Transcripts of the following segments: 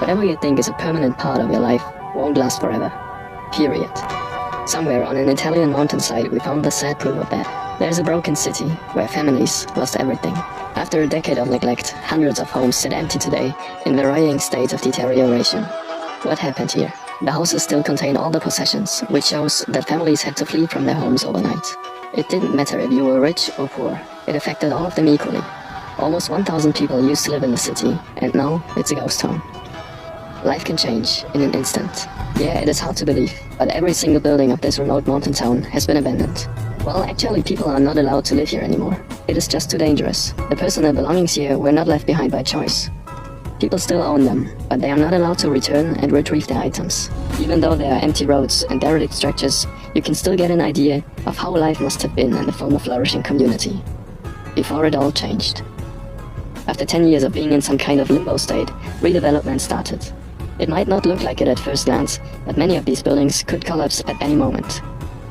Whatever you think is a permanent part of your life won't last forever. Period. Somewhere on an Italian mountainside we found the sad proof of that. There's a broken city where families lost everything. After a decade of neglect, hundreds of homes sit empty today in varying states of deterioration. What happened here? The houses still contain all the possessions, which shows that families had to flee from their homes overnight. It didn't matter if you were rich or poor. It affected all of them equally. Almost 1,000 people used to live in the city, and now it's a ghost town. Life can change in an instant. Yeah, it is hard to believe, but every single building of this remote mountain town has been abandoned. Well, actually, people are not allowed to live here anymore. It is just too dangerous. The personal belongings here were not left behind by choice. People still own them, but they are not allowed to return and retrieve their items. Even though there are empty roads and derelict structures, you can still get an idea of how life must have been in the former flourishing community before it all changed. After 10 years of being in some kind of limbo state, redevelopment started. It might not look like it at first glance, but many of these buildings could collapse at any moment.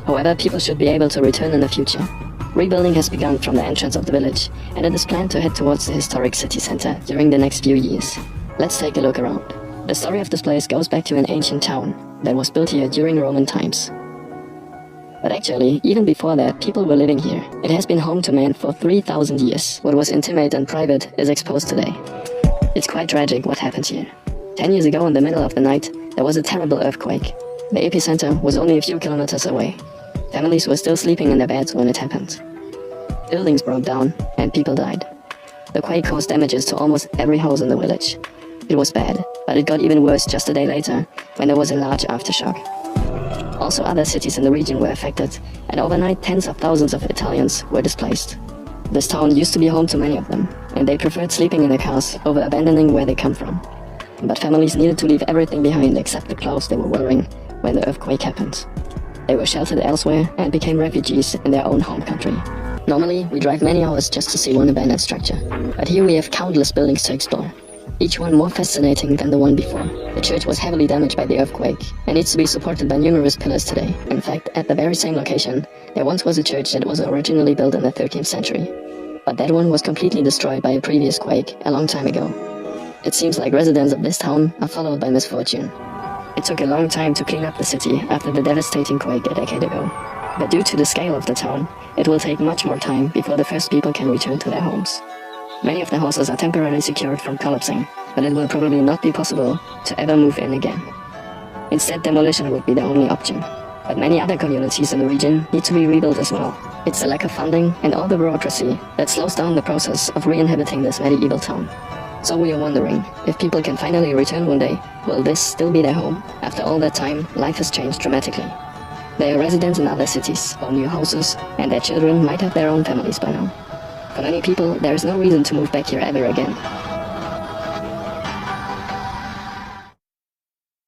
However, people should be able to return in the future. Rebuilding has begun from the entrance of the village, and it is planned to head towards the historic city center during the next few years. Let's take a look around. The story of this place goes back to an ancient town that was built here during Roman times. But actually, even before that, people were living here. It has been home to man for 3,000 years. What was intimate and private is exposed today. It's quite tragic what happened here. 10 years ago in the middle of the night, there was a terrible earthquake. The epicenter was only a few kilometers away. Families were still sleeping in their beds when it happened. Buildings broke down and people died. The quake caused damages to almost every house in the village. It was bad, but it got even worse just a day later when there was a large aftershock. Also, other cities in the region were affected, and overnight tens of thousands of Italians were displaced. This town used to be home to many of them, and they preferred sleeping in their cars over abandoning where they come from. But families needed to leave everything behind except the clothes they were wearing when the earthquake happened. They were sheltered elsewhere and became refugees in their own home country. Normally, we drive many hours just to see one abandoned structure, but here we have countless buildings to explore, each one more fascinating than the one before. The church was heavily damaged by the earthquake and needs to be supported by numerous pillars today. In fact, at the very same location, there once was a church that was originally built in the 13th century, but that one was completely destroyed by a previous quake a long time ago. It seems like residents of this town are followed by misfortune. It took a long time to clean up the city after the devastating quake a decade ago. But due to the scale of the town, it will take much more time before the first people can return to their homes. Many of the houses are temporarily secured from collapsing, but it will probably not be possible to ever move in again. Instead, demolition would be the only option. But many other communities in the region need to be rebuilt as well. It's the lack of funding and all the bureaucracy that slows down the process of re-inhabiting this medieval town. So we are wondering, if people can finally return one day, will this still be their home? After all that time, life has changed dramatically. They are residents in other cities, own new houses, and their children might have their own families by now. For many people, there is no reason to move back here ever again.